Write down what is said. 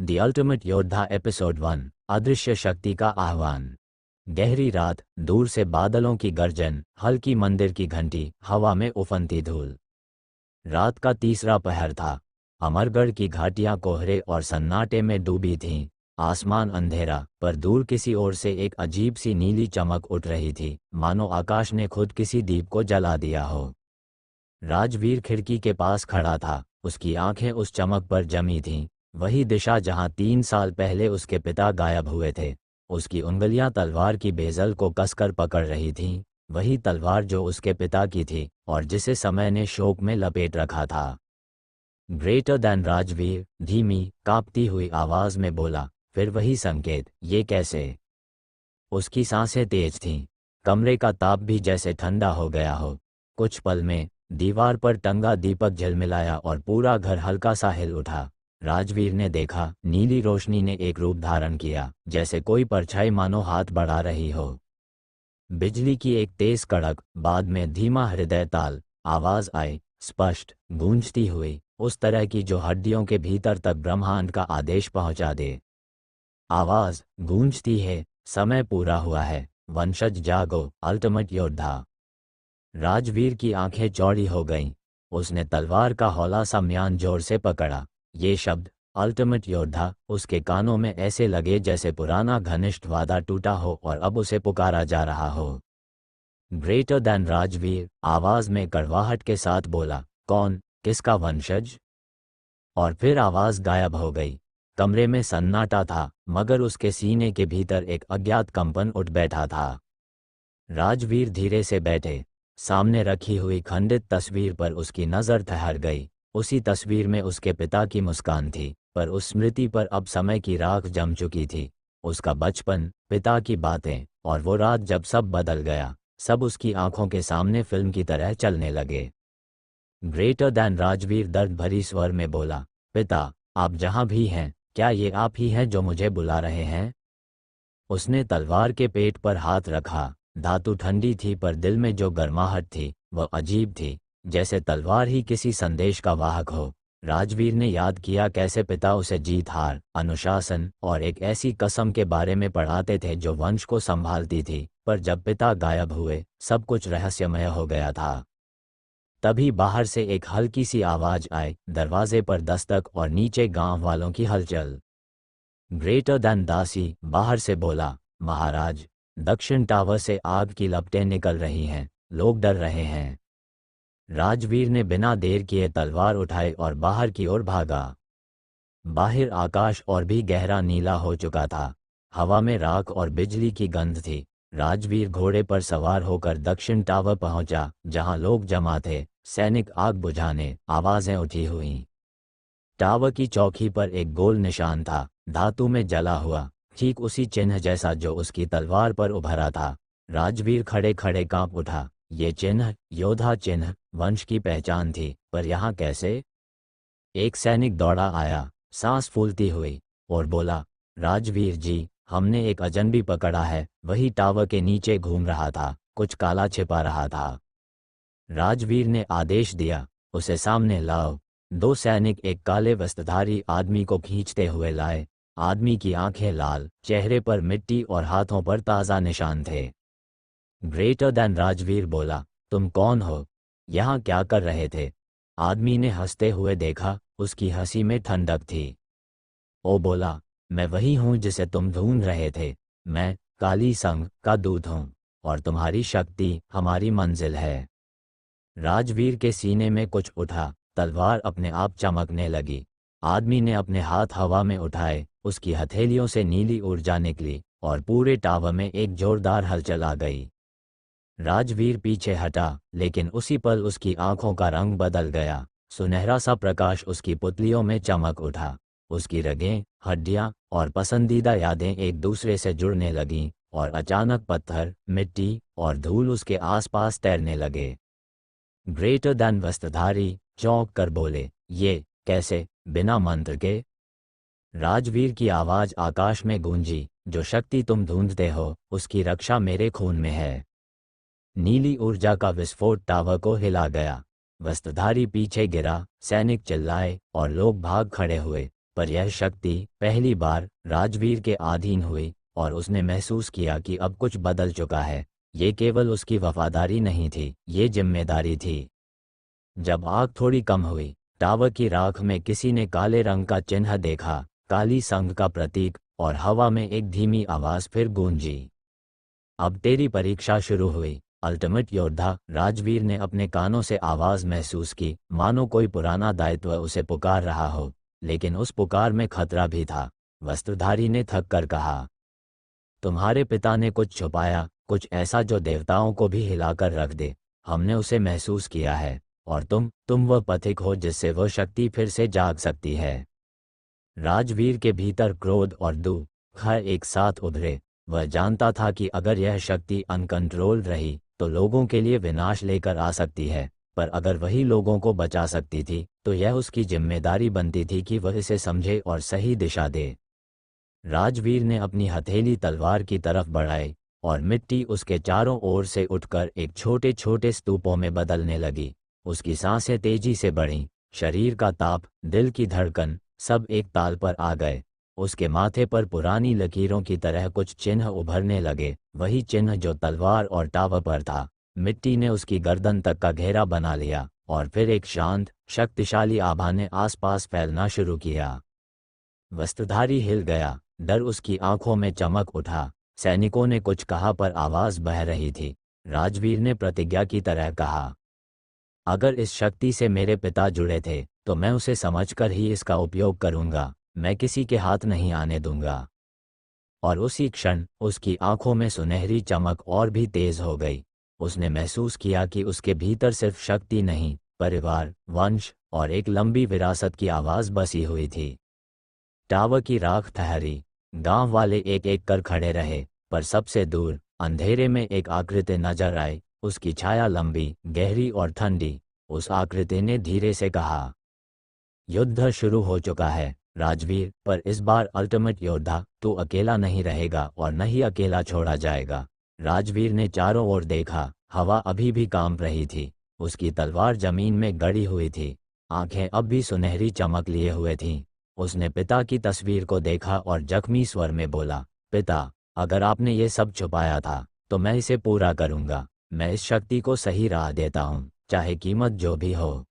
The ultimate योद्धा episode 1 अदृश्य शक्ति का आह्वान। गहरी रात, दूर से बादलों की गर्जन, हल्की मंदिर की घंटी, हवा में उफनती धूल। रात का तीसरा पहर था। अमरगढ़ की घाटियां कोहरे और सन्नाटे में डूबी थीं। आसमान अंधेरा, पर दूर किसी ओर से एक अजीब सी नीली चमक उठ रही थी, मानो आकाश ने खुद किसी दीप को जला दिया हो। राजवीर खिड़की के पास खड़ा था, उसकी आंखें उस चमक पर जमी थीं। वही दिशा जहां 3 साल पहले उसके पिता गायब हुए थे। उसकी उंगलियां तलवार की बेजल को कसकर पकड़ रही थीं, वही तलवार जो उसके पिता की थी और जिसे समय ने शोक में लपेट रखा था। ग्रेटर दैन राजवीर धीमी कांपती हुई आवाज में बोला, फिर वही संकेत, ये कैसे? उसकी सांसें तेज थीं, कमरे का ताप भी जैसे ठंडा हो गया हो। कुछ पल में दीवार पर टंगा दीपक झिलमिलाया और पूरा घर हल्का सा हिल उठा। राजवीर ने देखा, नीली रोशनी ने एक रूप धारण किया, जैसे कोई परछाई मानो हाथ बढ़ा रही हो। बिजली की एक तेज कड़क, बाद में धीमा हृदय ताल, आवाज आई, स्पष्ट, गूंजती हुई, उस तरह की जो हड्डियों के भीतर तक ब्रह्मांड का आदेश पहुंचा दे। आवाज गूंजती है, समय पूरा हुआ है, वंशज जागो, अल्टीमेट योद्धा। राजवीर की आंखें चौड़ी हो गईं। उसने तलवार का हौला सा म्यान जोर से पकड़ा। ये शब्द, अल्टीमेट योद्धा, उसके कानों में ऐसे लगे जैसे पुराना घनिष्ठ वादा टूटा हो और अब उसे पुकारा जा रहा हो। ग्रेटर दैन राजवीर आवाज में कड़वाहट के साथ बोला, कौन, किसका वंशज? और फिर आवाज गायब हो गई। कमरे में सन्नाटा था, मगर उसके सीने के भीतर एक अज्ञात कंपन उठ बैठा था। राजवीर धीरे से बैठे। सामने रखी हुई खंडित तस्वीर पर उसकी नज़र ठहर गई। उसी तस्वीर में उसके पिता की मुस्कान थी, पर उस स्मृति पर अब समय की राख जम चुकी थी। उसका बचपन, पिता की बातें, और वो रात जब सब बदल गया, सब उसकी आंखों के सामने फिल्म की तरह चलने लगे। ग्रेटर दैन राजवीर दर्द भरी स्वर में बोला, पिता, आप जहां भी हैं, क्या ये आप ही हैं जो मुझे बुला रहे हैं? उसने तलवार के पेट पर हाथ रखा। धातु ठंडी थी, पर दिल में जो गर्माहट थी वह अजीब थी, जैसे तलवार ही किसी संदेश का वाहक हो। राजवीर ने याद किया कैसे पिता उसे जीत हार, अनुशासन और एक ऐसी कसम के बारे में पढ़ाते थे जो वंश को संभालती थी, पर जब पिता गायब हुए, सब कुछ रहस्यमय हो गया था। तभी बाहर से एक हल्की सी आवाज आई, दरवाजे पर दस्तक और नीचे गांव वालों की हलचल। ग्रेटर दैन दासी बाहर से बोला, महाराज, दक्षिण टावर से आग की लपटें निकल रही हैं, लोग डर रहे हैं। राजवीर ने बिना देर किए तलवार उठाई और बाहर की ओर भागा। बाहर आकाश और भी गहरा नीला हो चुका था। हवा में राख और बिजली की गंध थी। राजवीर घोड़े पर सवार होकर दक्षिण टावर पहुंचा, जहां लोग जमा थे, सैनिक आग बुझाने, आवाजें उठी हुईं। टावर की चौकी पर एक गोल निशान था, धातु में जला हुआ, ठीक उसी चिन्ह जैसा जो उसकी तलवार पर उभरा था। राजवीर खड़े खड़े कांप उठा। ये चिन्ह, योद्धा चिन्ह, वंश की पहचान थी, पर यहाँ कैसे? एक सैनिक दौड़ा आया, सांस फूलती हुई, और बोला, राजवीर जी, हमने एक अजनबी पकड़ा है, वही टावर के नीचे घूम रहा था, कुछ काला छिपा रहा था। राजवीर ने आदेश दिया, उसे सामने लाओ। 2 सैनिक एक काले वस्त्रधारी आदमी को खींचते हुए लाए। आदमी की आंखें लाल, चेहरे पर मिट्टी और हाथों पर ताज़ा निशान थे। ग्रेटर दैन राजवीर बोला, तुम कौन हो? यहाँ क्या कर रहे थे? आदमी ने हंसते हुए देखा, उसकी हंसी में ठंडक थी। ओ बोला, मैं वही हूँ जिसे तुम ढूंढ रहे थे। मैं काली संघ का दूत हूँ, और तुम्हारी शक्ति हमारी मंजिल है। राजवीर के सीने में कुछ उठा, तलवार अपने आप चमकने लगी। आदमी ने अपने हाथ हवा में उठाए, उसकी हथेलियों से नीली ऊर्जा निकली, और पूरे टावर में एक जोरदार हलचल आ गई। राजवीर पीछे हटा, लेकिन उसी पल उसकी आंखों का रंग बदल गया। सुनहरा सा प्रकाश उसकी पुतलियों में चमक उठा। उसकी रगें, हड्डियां और पसंदीदा यादें एक दूसरे से जुड़ने लगीं, और अचानक पत्थर, मिट्टी और धूल उसके आसपास तैरने लगे। ग्रेटर दैन वस्त्रधारी चौंक कर बोले, ये कैसे, बिना मंत्र के? राजवीर की आवाज आकाश में गूंजी, जो शक्ति तुम ढूंढते हो, उसकी रक्षा मेरे खून में है। नीली ऊर्जा का विस्फोट टावर को हिला गया। वस्त्रधारी पीछे गिरा, सैनिक चिल्लाए और लोग भाग खड़े हुए। पर यह शक्ति पहली बार राजवीर के अधीन हुई और उसने महसूस किया कि अब कुछ बदल चुका है। ये केवल उसकी वफादारी नहीं थी, ये जिम्मेदारी थी। जब आग थोड़ी कम हुई, टावर की राख में किसी ने काले रंग का चिन्ह देखा, काली संघ का प्रतीक, और हवा में एक धीमी आवाज फिर गूंजी। अब तेरी परीक्षा शुरू हुई, अल्टीमेट योद्धा। राजवीर ने अपने कानों से आवाज महसूस की, मानो कोई पुराना दायित्व उसे पुकार रहा हो, लेकिन उस पुकार में खतरा भी था। वस्त्रधारी ने थक कर कहा, तुम्हारे पिता ने कुछ छुपाया, कुछ ऐसा जो देवताओं को भी हिलाकर रख दे। हमने उसे महसूस किया है, और तुम वह पथिक हो जिससे वह शक्ति फिर से जाग सकती है। राजवीर के भीतर क्रोध और दुख एक साथ उभरे। वह जानता था कि अगर यह शक्ति अनकंट्रोल्ड रही तो लोगों के लिए विनाश लेकर आ सकती है, पर अगर वही लोगों को बचा सकती थी तो यह उसकी जिम्मेदारी बनती थी कि वह इसे समझे और सही दिशा दे। राजवीर ने अपनी हथेली तलवार की तरफ बढ़ाई और मिट्टी उसके चारों ओर से उठकर एक छोटे छोटे स्तूपों में बदलने लगी। उसकी सांसें तेजी से बढ़ीं, शरीर का ताप, दिल की धड़कन, सब एक ताल पर आ गए। उसके माथे पर पुरानी लकीरों की तरह कुछ चिन्ह उभरने लगे, वही चिन्ह जो तलवार और टावर पर था। मिट्टी ने उसकी गर्दन तक का घेरा बना लिया और फिर एक शांत, शक्तिशाली आभा ने आसपास फैलना शुरू किया। वस्त्रधारी हिल गया, डर उसकी आंखों में चमक उठा। सैनिकों ने कुछ कहा पर आवाज बह रही थी। राजवीर ने प्रतिज्ञा की तरह कहा, अगर इस शक्ति से मेरे पिता जुड़े थे तो मैं उसे समझकर ही इसका उपयोग करूंगा, मैं किसी के हाथ नहीं आने दूंगा। और उसी क्षण उसकी आंखों में सुनहरी चमक और भी तेज हो गई। उसने महसूस किया कि उसके भीतर सिर्फ शक्ति नहीं, परिवार, वंश और एक लंबी विरासत की आवाज बसी हुई थी। टावर की राख ठहरी, गांव वाले एक एक कर खड़े रहे, पर सबसे दूर अंधेरे में एक आकृति नजर आई। उसकी छाया लंबी, गहरी और ठंडी। उस आकृति ने धीरे से कहा, युद्ध शुरू हो चुका है राजवीर, पर इस बार अल्टीमेट योद्धा तू अकेला नहीं रहेगा और न ही अकेला छोड़ा जाएगा। राजवीर ने चारों ओर देखा, हवा अभी भी कांप रही थी। उसकी तलवार जमीन में गड़ी हुई थी, आंखें अब भी सुनहरी चमक लिए हुए थीं। उसने पिता की तस्वीर को देखा और जख्मी स्वर में बोला, पिता, अगर आपने ये सब छुपाया था तो मैं इसे पूरा करूंगा। मैं इस शक्ति को सही राह देता हूँ, चाहे कीमत जो भी हो।